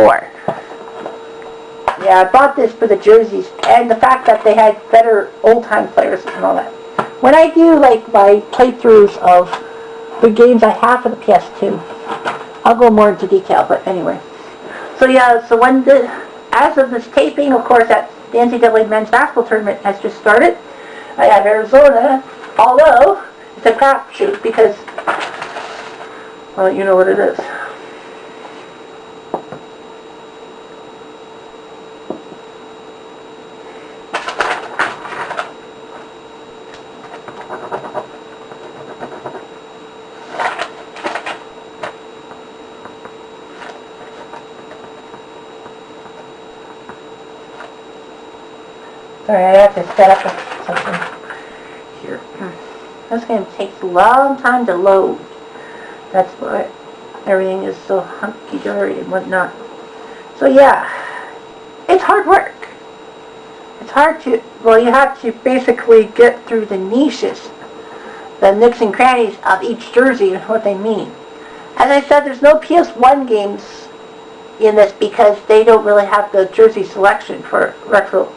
2004. Yeah, I bought this for the jerseys and the fact that they had better old-time players and all that. When I do like my playthroughs of the games I have for the PS2, I'll go more into detail, but anyway. So yeah, so as of this taping, of course, that the NCAA men's basketball tournament has just started. I have Arizona, although it's a crapshoot because, well, you know what it is. Sorry, I have to set up something here. This game takes a long time to load. That's why everything is so hunky-dory and whatnot. So yeah, it's hard work. It's hard to, well, you have to basically get through the niches, the nooks and crannies of each jersey and what they mean. As I said, there's no PS1 games in this because they don't really have the jersey selection for retro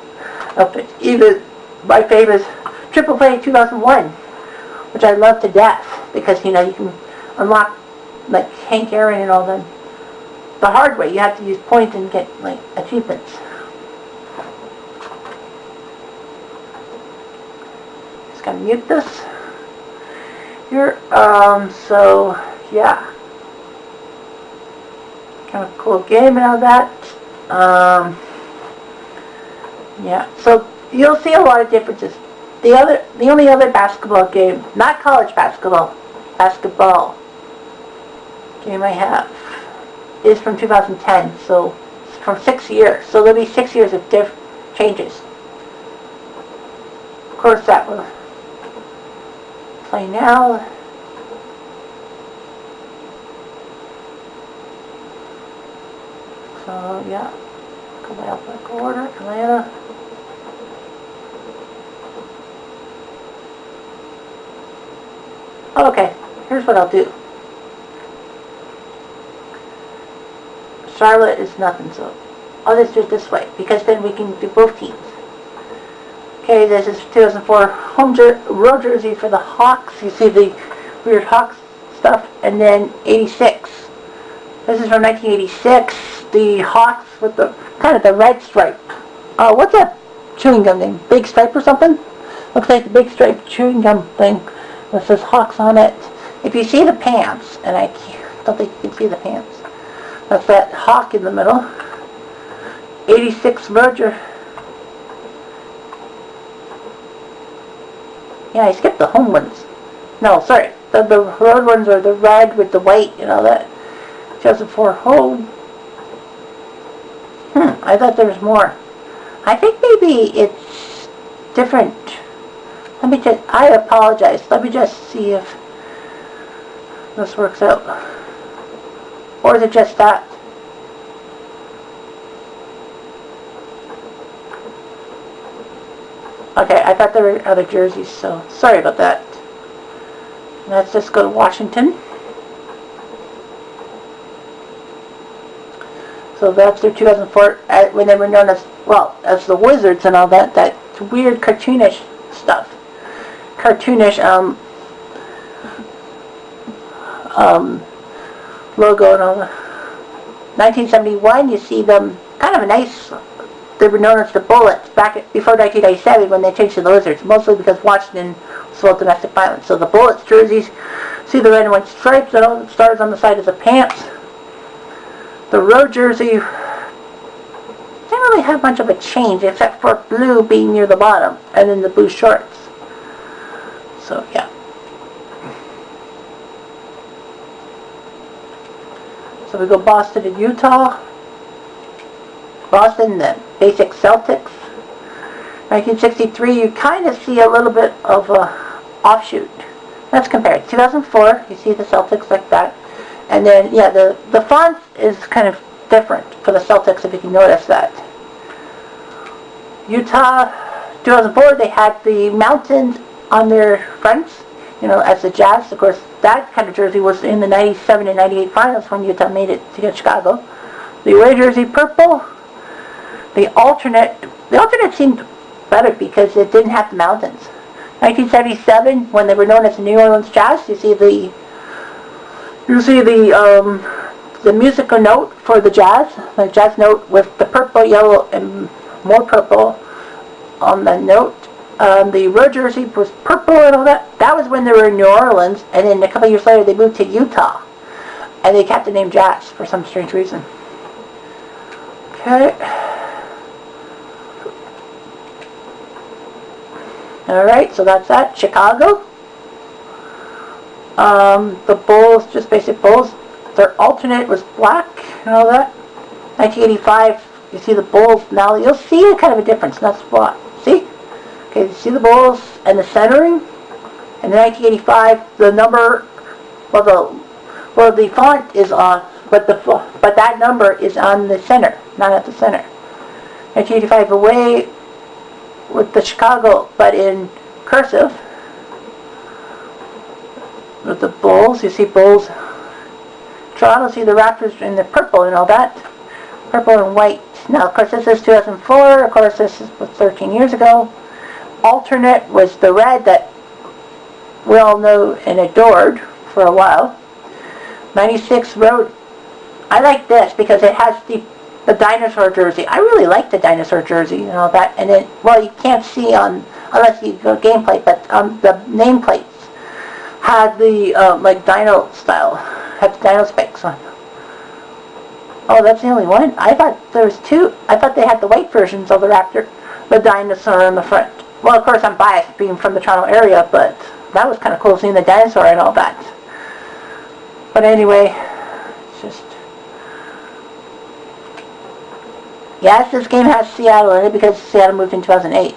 outfits. Even my famous Triple Play 2001, which I love to death because, you know, you can unlock like Hank Aaron and all them the hard way. You have to use points and get like achievements. Just gotta mute this here. So yeah, kind of cool game and all that. Yeah, so you'll see a lot of differences. The only other basketball game, not college basketball game I have is from 2010, so it's from 6 years. So there'll be 6 years of changes. Of course, that will play now. So yeah, alphabetical order, Atlanta. Okay, here's what I'll do. Charlotte is nothing, so I'll just do it this way, because then we can do both teams. Okay, this is 2004 road jersey for the Hawks. You see the weird Hawks stuff, and then 86. This is from 1986. The Hawks with the kind of the red stripe. What's that chewing gum name? Big Stripe or something? Looks like the Big Stripe chewing gum thing. This says Hawks on it. If you see the pants, and I don't think you can see the pants, that's that hawk in the middle. 86 Roger. Yeah, I skipped the home ones. No, sorry. The road ones are the red with the white and all that. 2004 home. I thought there was more. I think maybe it's different. I apologize. Let me just see if this works out. Or is it just that? Okay, I thought there were other jerseys, so sorry about that. Let's just go to Washington. So that's their 2004, when they were known as, well, as the Wizards and all that, that weird cartoonish stuff. Cartoonish logo and all that. 1971, you see them, kind of a nice, they were known as the Bullets before 1997 when they changed to the Wizards, mostly because Washington saw domestic violence. So the Bullets jerseys, see the red and white stripes and all the stars on the side of the pants. The road jersey didn't really have much of a change except for blue being near the bottom and then the blue shorts. So yeah. So we go Boston and Utah. Boston, the basic Celtics. 1963, you kind of see a little bit of a offshoot. Let's compare it. 2004, you see the Celtics like that. And then, yeah, the font is kind of different for the Celtics, if you can notice that. Utah, 2004, they had the mountains on their fronts, you know, as the Jazz. Of course, that kind of jersey was in the 97 and 98 finals when Utah made it to get Chicago. The away jersey purple. The alternate seemed better because it didn't have the mountains. 1977, when they were known as the New Orleans Jazz, you see the musical note for the jazz note with the purple, yellow, and more purple on the note. The road jersey was purple and all that. That was when they were in New Orleans, and then a couple years later they moved to Utah, and they kept the name Jazz for some strange reason. Okay. Alright, so that's that. Chicago. The Bulls, just basic Bulls. Their alternate was black and all that. 1985, you see the Bulls now. You'll see a kind of a difference. That's what. See? Okay, you see the Bulls and the centering. And in 1985, the number, the font is on, but that number is on the center, not at the center. 1985 away with the Chicago, but in cursive. With the Bulls, you see Bulls. Toronto, see the Raptors in the purple and all that. Purple and white. Now, of course, this is 2004. Of course, this was 13 years ago. Alternate was the red that we all know and adored for a while. 96 road. I like this because it has the dinosaur jersey. I really like the dinosaur jersey and all that. And then, well, you can't see on, unless you go gameplay, but the nameplates had the, like dino style, had the dino specs on. Oh, that's the only one? I thought there was two. I thought they had the white versions of the Raptor, the dinosaur in the front. Well, of course, I'm biased being from the Toronto area, but that was kind of cool seeing the dinosaur and all that. But anyway, it's just... Yes, this game has Seattle in it because Seattle moved in 2008.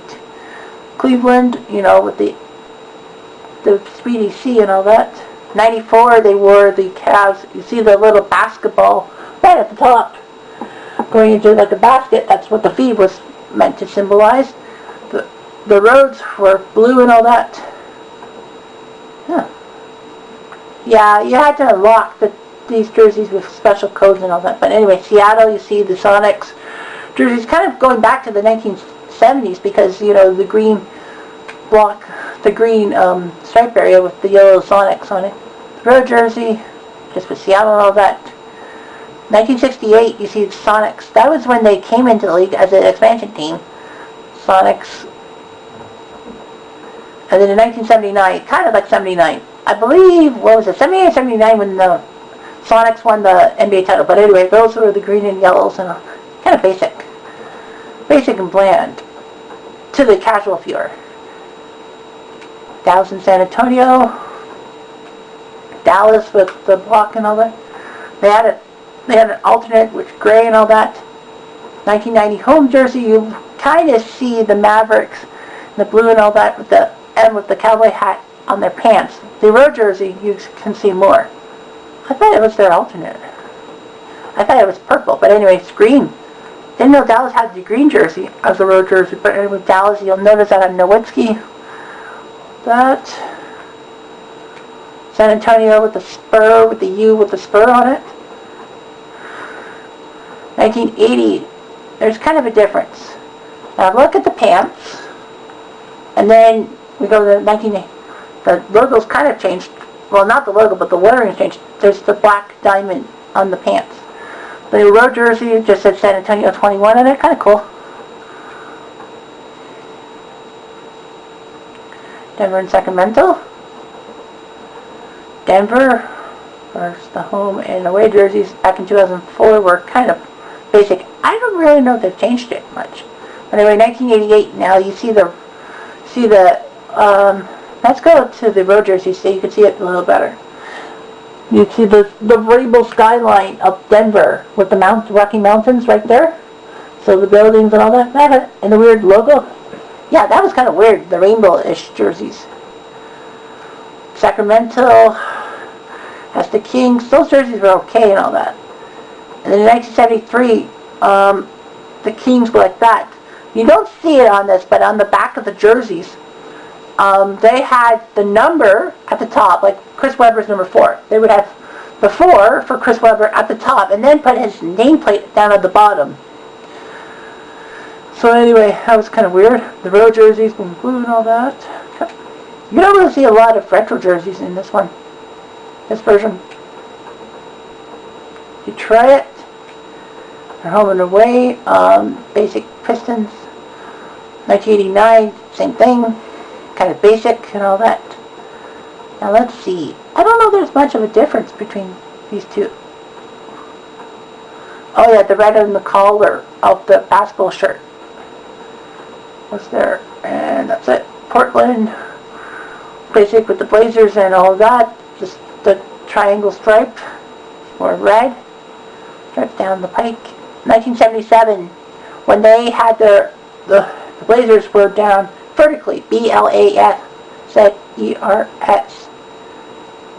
Cleveland, you know, with the Speedy C and all that. 94, they wore the Cavs. You see the little basketball right at the top going into like a basket. That's what the feed was meant to symbolize. The roads were blue and all that. Huh. Yeah, you had to unlock these jerseys with special codes and all that. But anyway, Seattle, you see the Sonics jerseys kind of going back to the 1970s because, you know, the green block, the green stripe area with the yellow Sonics on it. The road jersey, just with Seattle and all that. 1968, you see the Sonics. That was when they came into the league as an expansion team. Sonics. And then in 1979, kind of like 79, I believe, what was it, 78 or 79 when the Sonics won the NBA title. But anyway, those were the green and yellows and kind of basic and bland to the casual viewer. Dallas and San Antonio. Dallas with the block and all that. They had an alternate with gray and all that. 1990 home jersey, you kind of see the Mavericks, the blue and all that with the cowboy hat on their pants. The road jersey, you can see more. I thought it was their alternate. I thought it was purple, but anyway, it's green. Didn't know Dallas had the green jersey as the road jersey, but anyway, Dallas, you'll notice that on Nowitzki. That. San Antonio with the spur, with the U with the spur on it. 1980, there's kind of a difference. Now look at the pants, and then we go to 1980. The logo's kind of changed. Well, not the logo, but the lettering changed. There's the black diamond on the pants. The road jersey just said San Antonio 21 on it. Kind of cool. Denver and Sacramento. Denver, first the home and away jerseys back in 2004 were kind of basic. I don't really know if they've changed it much. But anyway, 1988. Now you see the let's go to the road jersey so you can see it a little better. You see the rainbow skyline of Denver with the Rocky Mountains right there. So the buildings and all that. And the weird logo. Yeah, that was kind of weird, the rainbow-ish jerseys. Sacramento has the Kings. Those jerseys were okay and all that. And then in 1973, the Kings were like that. You don't see it on this, but on the back of the jerseys, they had the number at the top, like Chris Webber's number 4. They would have before for Chris Webber at the top, and then put his nameplate down at the bottom. So anyway, that was kind of weird. The road jerseys being blue and all that. You don't really see a lot of retro jerseys in this one, this version. You try it. They're home and away. Basic Pistons. 1989, same thing. Kind of basic and all that. Now let's see. I don't know if there's much of a difference between these two. Oh yeah, the red and the collar of the basketball shirt was there. And that's it. Portland. Basic with the Blazers and all that. Just the triangle stripe. Or red. Stripe down the pike. 1977. When they had the Blazers were down vertically. B-L-A-S. Z-E-R-S.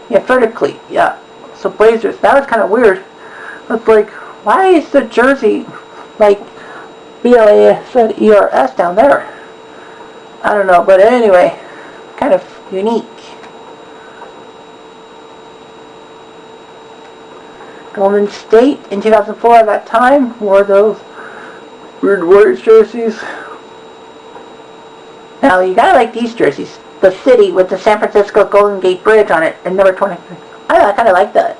Yeah, vertically. Yeah. So Blazers. That was kind of weird. It's like, why is the jersey like B-L-A-S-Z-E-R-S down there? I don't know. But anyway, kind of unique. Golden State in 2004 at that time wore those weird Warriors jerseys. Now you gotta like these jerseys. The city with the San Francisco Golden Gate Bridge on it and number 23. I kind of like that.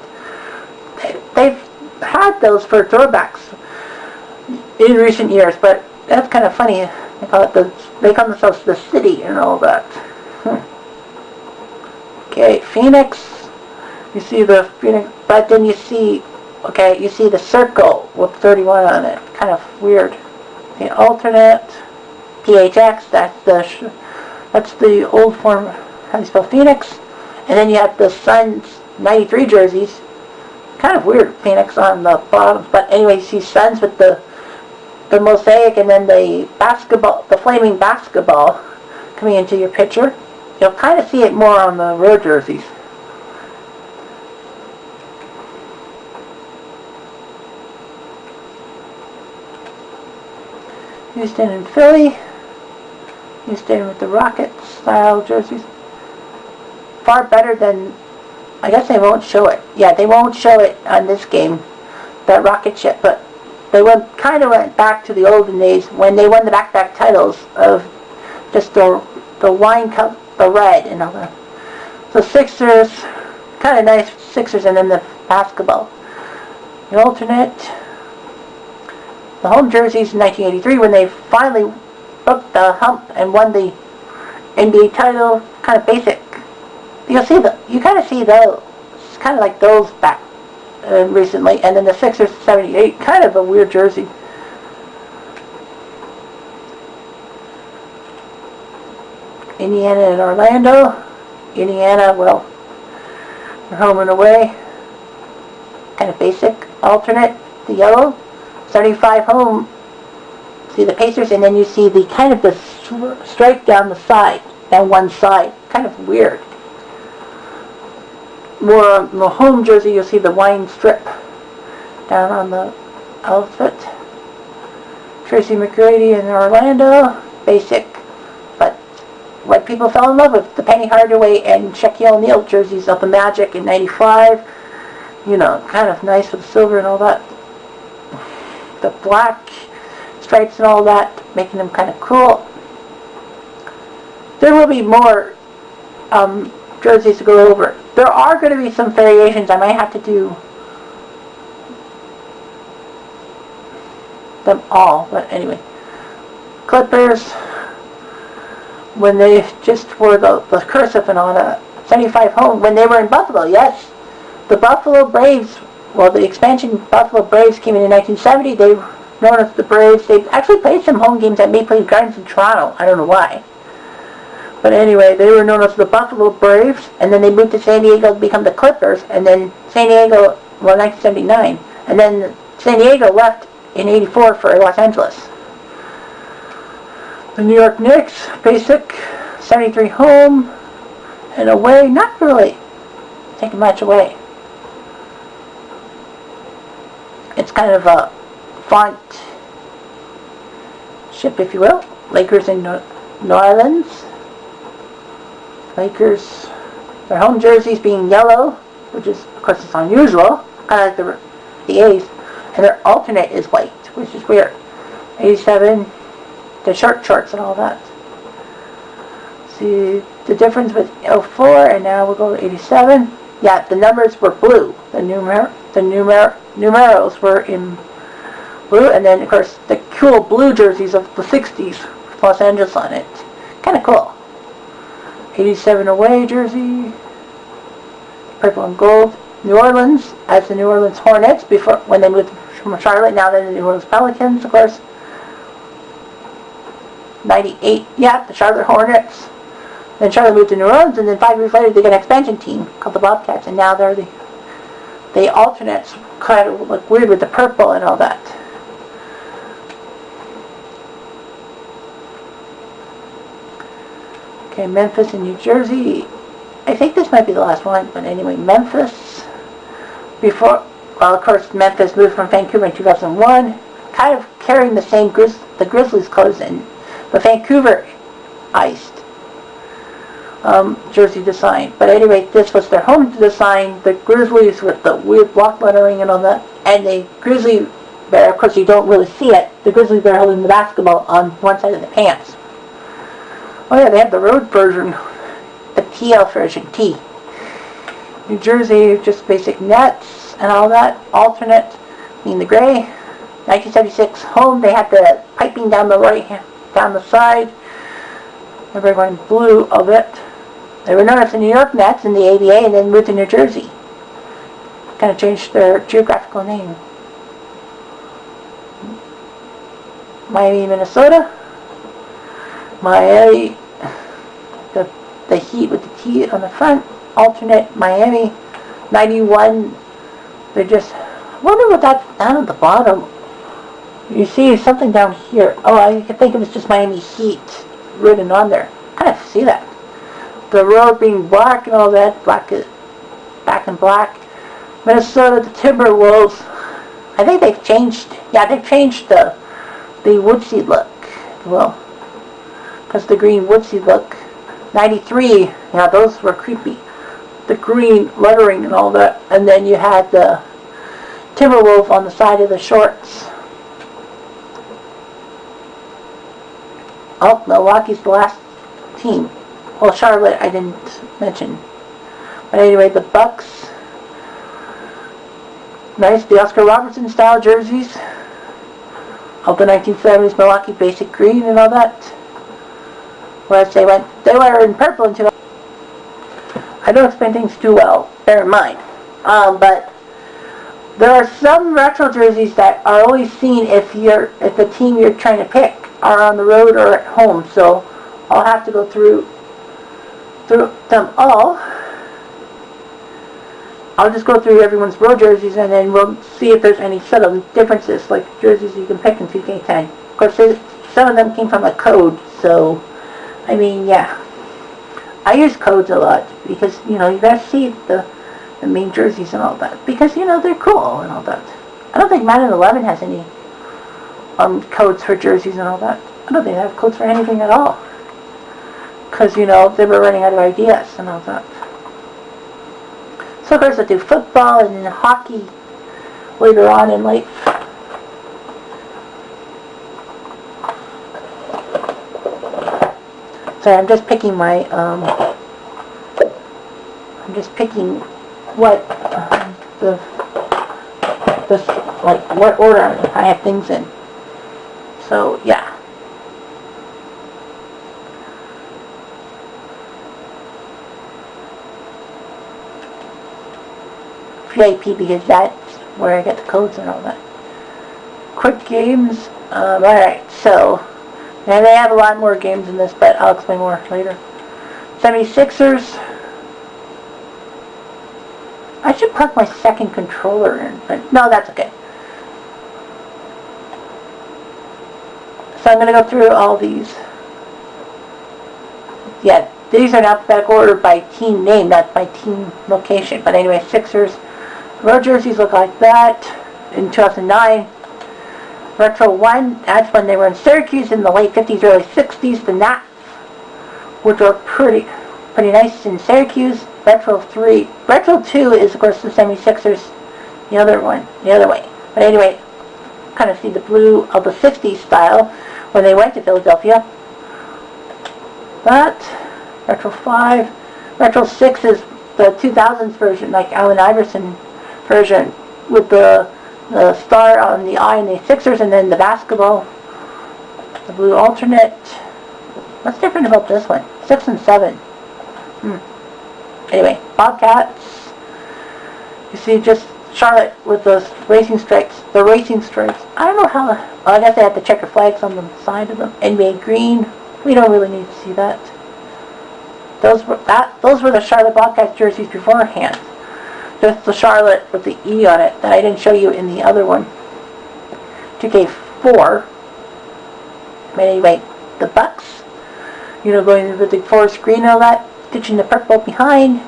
They've had those for throwbacks in recent years, but that's kind of funny. They call themselves the city and all that. Okay, Phoenix. You see the Phoenix, but then you see the circle with 31 on it. Kind of weird. The alternate, PHX. That's the old form. How do you spell Phoenix? And then you have the Suns 93 jerseys. Kind of weird, Phoenix on the bottom. But anyway, you see Suns with the mosaic and then the basketball, the flaming basketball coming into your picture. You'll kind of see it more on the road jerseys. Houston and Philly. Houston with the Rockets style jerseys. Far better than, I guess they won't show it. Yeah, they won't show it on this game, that rocket ship, but they kind of went back to the olden days when they won the back-to-back titles of just the wine cup, the red and all that. So Sixers, kind of nice Sixers, and then the basketball. The alternate, the home jerseys in 1983 when they finally broke the hump and won the NBA title. Kind of basic. You kind of see those. It's kind of like those back recently. And then the Sixers 78, kind of a weird jersey. Indiana and Orlando. Indiana, well, they're home and away. Kind of basic. Alternate, the yellow. 75 home. See the Pacers, and then you see the kind of the stripe down the side, down one side. Kind of weird. More on the home jersey, you'll see the wine strip down on the outfit. Tracy McGrady in Orlando, basic, but what people fell in love with, the Penny Hardaway and Shaquille O'Neal jerseys of the Magic in 95. You know, kind of nice with silver and all that. The black stripes and all that, making them kind of cool. There will be more jerseys to go over. There are going to be some variations. I might have to do them all, but anyway. Clippers, when they just wore the cursive and all that. 75 home, when they were in Buffalo, yes. The Buffalo Braves, well, the expansion Buffalo Braves came in 1970. They were known as the Braves. They actually played some home games at Maple Leaf Gardens in Toronto. I don't know why. But anyway, they were known as the Buffalo Braves, and then they moved to San Diego to become the Clippers, and then San Diego, well, 1979, and then San Diego left in 84 for Los Angeles. The New York Knicks, basic, 73 home, and away, not really taking much away. It's kind of a font ship, if you will. Lakers in New Orleans. Lakers, their home jerseys being yellow, which is, of course, it's unusual, kind of like the A's, and their alternate is white, which is weird. 87, the short shorts and all that. See the difference with 04, and now we'll go to 87. Yeah, the numbers were blue. The numerals were in blue, and then, of course, the cool blue jerseys of the 60s, Los Angeles on it. Kind of cool. 87 away jersey, purple and gold. New Orleans as the New Orleans Hornets before when they moved from Charlotte. Now they're the New Orleans Pelicans, of course. 98, yeah, the Charlotte Hornets. Then Charlotte moved to New Orleans, and then 5 years later they got an expansion team called the Bobcats, and now they're the alternates, kind of look weird with the purple and all that. Okay, Memphis and New Jersey. I think this might be the last one, but anyway, Memphis. Well, of course, Memphis moved from Vancouver in 2001, kind of carrying the same the Grizzlies clothes in the Vancouver iced jersey design. But anyway, this was their home design. The Grizzlies with the weird block lettering and all that, and the Grizzly Bear. Of course, you don't really see it. The Grizzly Bear holding the basketball on one side of the pants. Oh yeah, they have the road version, the TL version, T. New Jersey, just basic nets and all that. Alternate, being the gray. 1976 home, they had the piping down the down the side. Everyone blue of it. They were known as the New York Nets in the ABA, and then moved to New Jersey. Kind of changed their geographical name. Miami, Minnesota. Miami, the Heat with the T on the front. Alternate, Miami. 91, they're just, I wonder what that's down at the bottom. You see something down here. Oh, I think it was just Miami Heat written on there. Kind of see that. The road being black and all that, black and black. Minnesota, the Timberwolves. I think they've changed. Yeah, they've changed the woodsy look. Well, because the green woodsy look. 93. Yeah, those were creepy. The green lettering and all that, and then you had the Timberwolf on the side of the shorts. Oh, Milwaukee's the last team. Well, Charlotte I didn't mention. But anyway, the Bucks. Nice, the Oscar Robertson style jerseys of the 1970s, Milwaukee basic green and all that. Whereas they were in purple until I don't explain things too well, bear in mind. But there are some retro jerseys that are only seen if the team you're trying to pick are on the road or at home. So I'll have to go through them all. I'll just go through everyone's road jerseys, and then we'll see if there's any subtle differences, like jerseys you can pick in 2K10. Of course, some of them came from a code, so I mean, yeah. I use codes a lot because, you know, you gotta see the main jerseys and all that. Because, you know, they're cool and all that. I don't think Madden 11 has any codes for jerseys and all that. I don't think they have codes for anything at all. Because, you know, they were running out of ideas and all that. So, of course, I do football and then hockey later on in life. Sorry, I'm just picking my, what, what order I have things in. So, yeah. VIP, because that's where I get the codes and all that. Quick games. Alright, so now they have a lot more games in this, but I'll explain more later. 76ers. I should plug my second controller in, but no, that's okay. So I'm going to go through all these. Yeah, these are in alphabetical order by team name, not by team location. But anyway, Sixers. Road jerseys look like that in 2009. Retro 1, that's when they were in Syracuse in the late 50s, early 60s. The Nats, which were pretty nice in Syracuse. Retro 3. Retro 2 is, of course, the 76ers, the other one, the other way. But anyway, kind of see the blue of the 60s style when they went to Philadelphia. But Retro 5, Retro 6 is the 2000s version, like Allen Iverson version, with the star on the eye and the Sixers, and then the basketball, the blue alternate. What's different about this one? 6 and 7. Anyway, Bobcats. You see just Charlotte with those racing stripes. The racing stripes. I don't know how. Well, I guess they have the checker flags on the side of them. NBA green. We don't really need to see that. Those were the Charlotte Bobcats jerseys beforehand. Just the Charlotte with the E on it that I didn't show you in the other one. 2K4. But anyway, the Bucks. You know, going with the forest green and all that. Stitching the purple behind.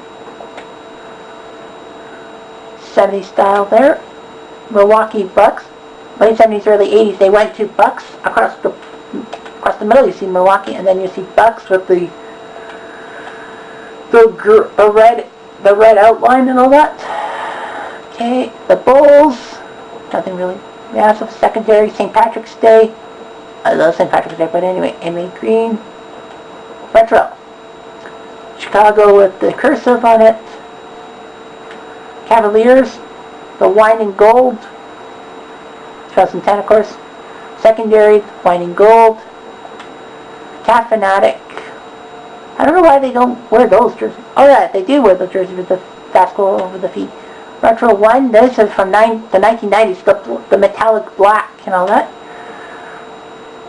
70s style there. Milwaukee Bucks. Late 70s, early 80s. They went to Bucks across the middle. You see Milwaukee, and then you see Bucks with the red outline and all that. Okay, the Bulls. Nothing really massive. Secondary, St. Patrick's Day. I love St. Patrick's Day, but anyway, MA green. Retro. Chicago with the cursive on it. Cavaliers, the wine and gold. 2010, of course. Secondary, wine and gold. Cat Fanatic. I don't know why they don't wear those jerseys. Oh yeah, they do wear the jerseys with the basketball over the feet. Retro 1, this is from the 1990s, the metallic black and all that.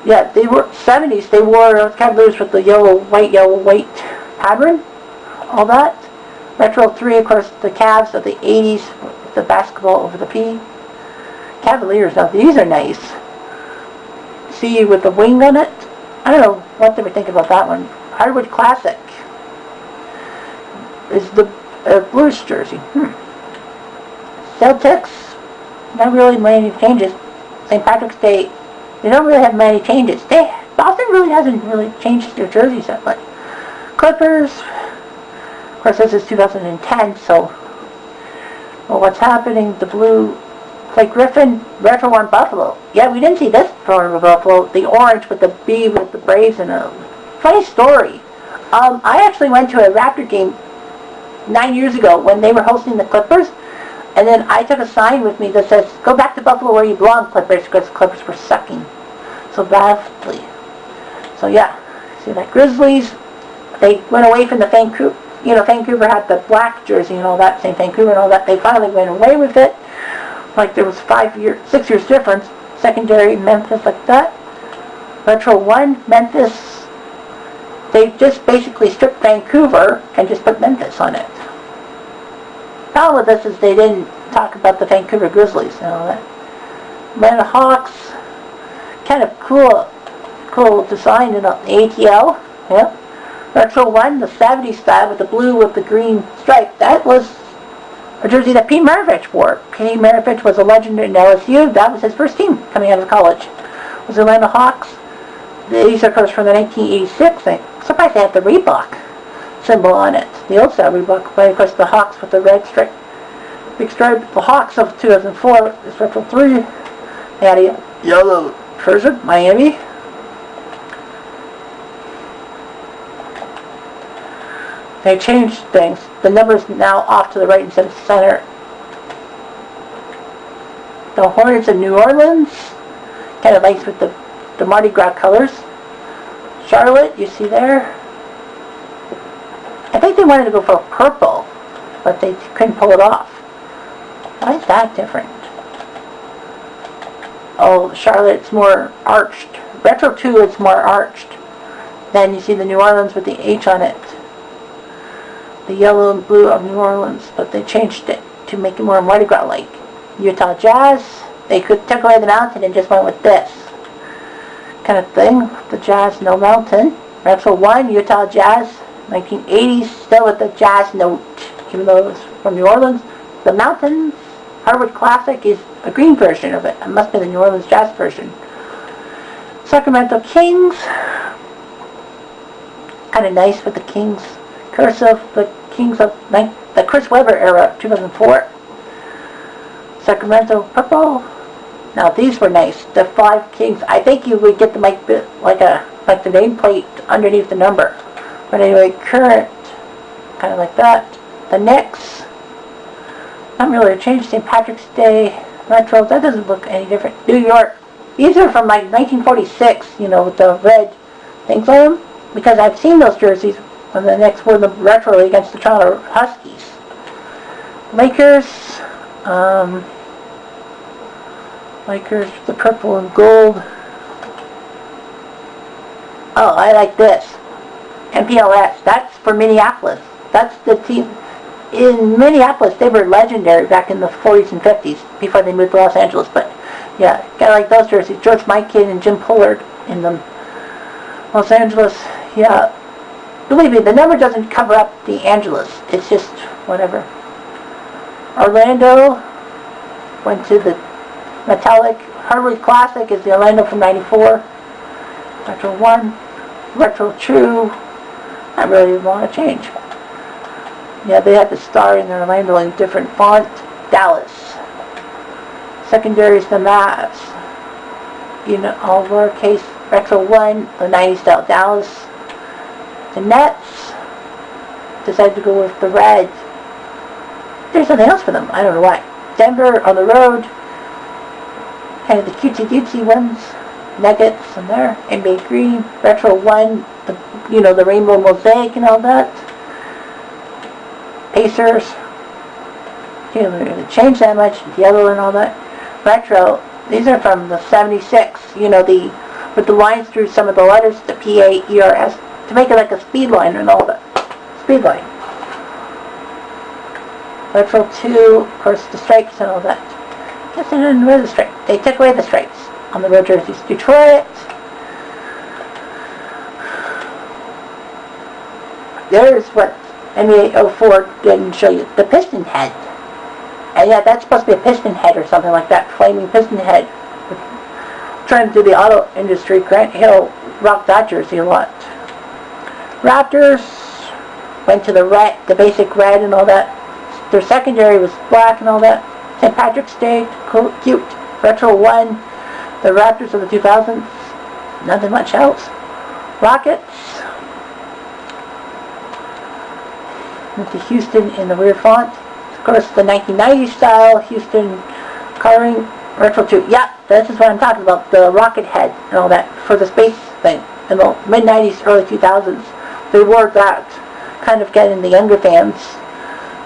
Yeah, they were 70s. They wore Cavaliers with the yellow, white pattern. All that. Retro 3, of course, the Cavs of the 80s, with the basketball over the P. Cavaliers, now these are nice. See, with the wing on it. I don't know what they were thinking about that one. Hardwood Classic is the Blues jersey. Celtics, not really many changes. St. Patrick's Day, they don't really have many changes. Boston really hasn't really changed their jerseys that much. Clippers, of course this is 2010, so well, what's happening? The blue, Clay Griffin, Retro 1 Buffalo. Yeah, we didn't see this for Buffalo. The orange with the B with the Braves and a funny story. I actually went to a Raptor game 9 years ago when they were hosting the Clippers, and then I took a sign with me that says, "Go back to Buffalo where you belong, Clippers," because the Clippers were sucking so badly. So yeah, see that Grizzlies, they went away from the Vancouver. You know, Vancouver had the black jersey and all that, St. Vancouver and all that. They finally went away with it. Like there was 6 years difference. Secondary, Memphis, like that. Retro 1, Memphis. They just basically stripped Vancouver and just put Memphis on it. Problem with this is they didn't talk about the Vancouver Grizzlies and all that. Atlanta Hawks, kind of cool design in the ATL. Yeah. Retro 1, the 70s style with the blue with the green stripe. That was a jersey that Pete Maravich wore. Pete Maravich was a legend in LSU. That was his first team coming out of college. It was the Atlanta Hawks. These are, of course, from the 1986 thing. I'm surprised they had the Reebok symbol on it. The old style Reebok, but of course the Hawks with the red stripe, big stripe. The Hawks of 2004 is Retro 3. They had a yellow version, Miami. They changed things. The number's now off to the right instead of center. The Hornets of New Orleans, kind of nice with the Mardi Gras colors. Charlotte, you see there. I think they wanted to go for purple, but they couldn't pull it off. Why is that different? Oh, Charlotte's more arched. Retro 2 is more arched. Then you see the New Orleans with the H on it. The yellow and blue of New Orleans, but they changed it to make it more Mardi Gras-like. Utah Jazz, they took away the mountain and just went with this kind of thing. The Jazz, no mountain. Retro 1, Utah Jazz, 1980s, still with the jazz note, even though it was from New Orleans. The Mountains, Harvard Classic, is a green version of it. It must be the New Orleans Jazz version. Sacramento Kings, kind of nice with the Kings cursive, but Kings of the Chris Webber era, 2004. Sacramento purple. Now these were nice. The 5 Kings. I think you would get the like the nameplate underneath the number. But anyway, current, kind of like that. The Knicks. Not really a change. St. Patrick's Day. Retro. That doesn't look any different. New York. These are from like 1946. You know, with the red things on them. Because I've seen those jerseys when the Knicks were in the retro against the Toronto Huskies. Lakers. Lakers, the purple and gold. Oh, I like this. MPLS. That's for Minneapolis. That's the team. In Minneapolis, they were legendary back in the 40s and 50s before they moved to Los Angeles. But yeah, kind of like those jerseys. George Mikan and Jim Pollard in them. Los Angeles, yeah. Believe me, the number doesn't cover up the Angeles. It's just whatever. Orlando went to the metallic. Hardwood Classic is the Orlando from 94. Retro 1. Retro True. I really didn't want to change. Yeah, they had the star in their Orlando in different font. Dallas. Secondary is the Mavs. You know, all lowercase. Retro 1. The 90s style Dallas. The Nets decided to go with the red. There's something else for them. I don't know why. Denver on the road. Kind of the cutesy ones. Nuggets in there. NBA green. Retro 1. The rainbow mosaic and all that. Pacers. Okay, we're going to change that much. Yellow and all that. Retro. These are from the 76. You know, with the lines through some of the letters. The P-A-E-R-S. To make it like a speed line and all that. Speed line. Retro 2, of course, the stripes and all that. Guess they didn't wear the stripes. They took away the stripes on the road jerseys. Detroit. There's what NBA 04 didn't show you. The piston head. And yeah, that's supposed to be a piston head or something like that. Flaming piston head. Trying to do the auto industry. Grant Hill rocked that jersey a lot. Raptors went to the red, the basic red and all that. Their secondary was black and all that. St. Patrick's Day, cool, cute. Retro 1. The Raptors of the 2000s. Nothing much else. Rockets. Went to Houston in the weird font. Of course, the 1990s style Houston coloring. Retro 2. Yeah, this is what I'm talking about. The rocket head and all that for the space thing. In the mid-90s, early 2000s. They wore that, kind of getting the younger fans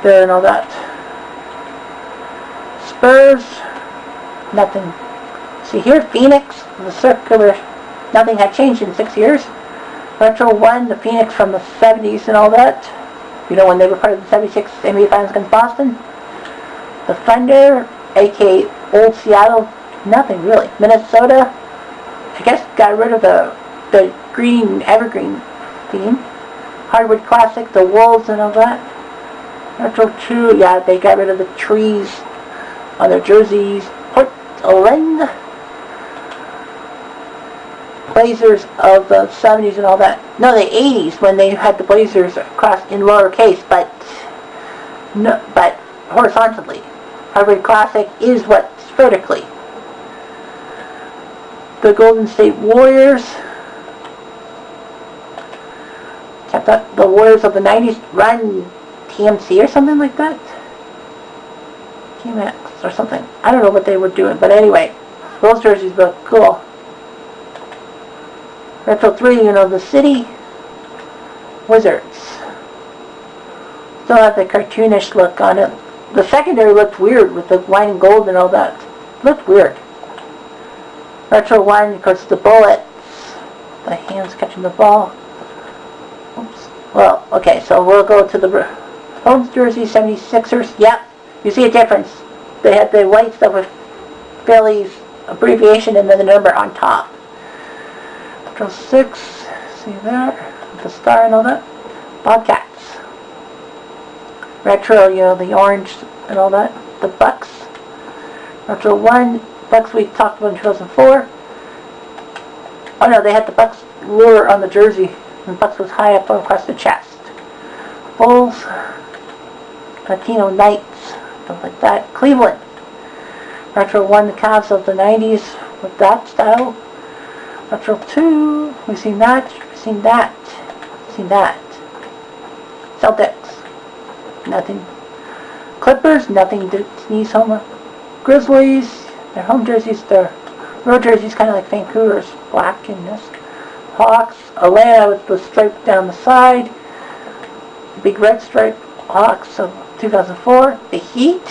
there and all that. Spurs, nothing. See here, Phoenix, the circular, nothing had changed in 6 years. Retro 1, the Phoenix from the 70s and all that. You know, when they were part of the 76 NBA Finals against Boston. The Thunder, aka Old Seattle, nothing really. Minnesota, I guess got rid of the green, evergreen theme. Hardwood Classic, the Wolves and all that. Retro 2, yeah, they got rid of the trees on their jerseys. Portland. Blazers of the 70s and all that. No, the 80s when they had the Blazers across in lowercase, but horizontally. Hardwood Classic is what's vertically. The Golden State Warriors. The Warriors of the 90s run TMC or something like that. TMX or something. I don't know what they were doing, but anyway, those jerseys look cool. Retro 3, you know, the City Wizards. Still have the cartoonish look on it. The secondary looked weird with the white and gold and all that. Looked weird. Retro 1, of course, the Bullets. The hands catching the ball. Oops. Well, okay, so we'll go to the Holmes jersey, 76ers. Yep, you see a difference. They had the white stuff with Phillies abbreviation and then the number on top. Retro 6, see there, the star and all that. Bobcats. Retro, you know, the orange and all that. The Bucks. Retro 1, Bucks we talked about in 2004. Oh no, they had the Bucks lure on the jersey. And Bucks was high up across the chest. Bulls. Latino Knights, stuff like that. Cleveland. Retro 1, the Cavs of the 90s with that style. Retro 2, we've seen that, we've seen that, we've seen that. Celtics, nothing. Clippers, nothing to sneeze homer. Grizzlies, their home jerseys, their road jerseys kind of like Vancouver's, black in this. Hawks, Atlanta with the stripe down the side. Big red stripe, Hawks of 2004. The Heat,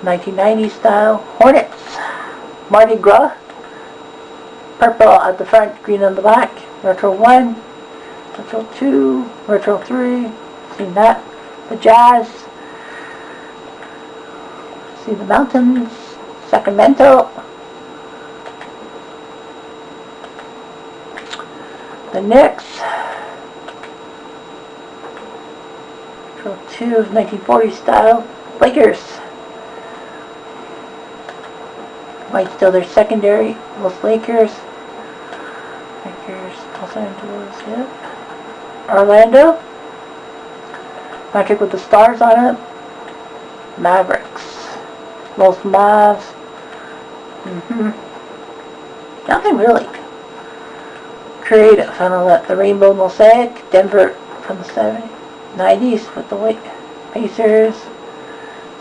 1990 style. Hornets, Mardi Gras, purple at the front, green on the back. Retro 1, Retro 2, Retro 3, seen that. The Jazz, see the Mountains, Sacramento. The Knicks, Retro 2 of 1940 style. Lakers, white still their secondary. Los Lakers, Los Angeles, yep. Orlando, Patrick with the stars on it. Mavericks, Los Mavs. Nothing really creative. I don't know, the Rainbow Mosaic, Denver from the 70s, 90s with the white Pacers,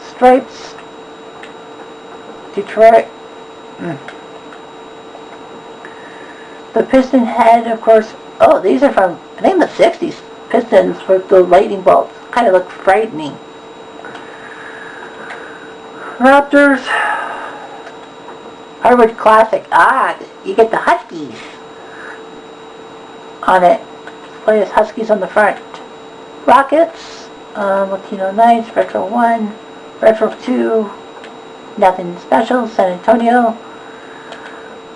stripes, Detroit. The piston head, of course. Oh, these are from, I think, the 60s. Pistons with the lightning bolts. Kind of look frightening. Raptors. Harvard Classic. Ah, you get the Huskies on it. Play as Huskies on the front. Rockets. Latino Knights. Retro 1. Retro 2. Nothing special. San Antonio.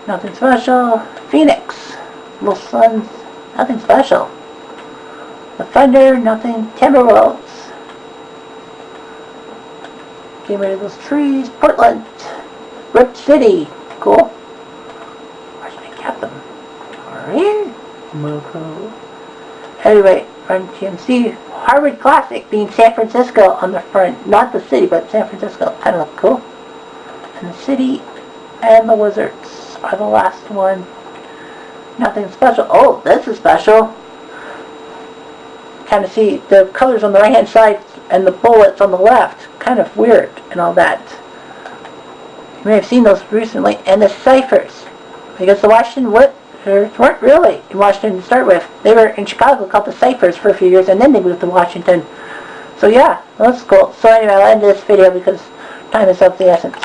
Nothing special. Phoenix. Little Suns. Nothing special. The Thunder. Nothing. Timberwolves. Get rid of those trees. Portland. Rip City. Cool. Where should I get them? Alright. Moco. Anyway, Run TMC. Harvard Classic being San Francisco on the front. Not the city, but San Francisco. Kind of look cool. And the city and the Wizards are the last one. Nothing special. Oh, this is special. Kind of see the colors on the right hand side and the bullets on the left. Kind of weird and all that. You may have seen those recently. And the ciphers. Because the Washington Wizards weren't really in Washington to start with. They were in Chicago called the Ciphers for a few years and then they moved to Washington. So yeah, that's cool. So anyway, I'll end this video because time is of the essence.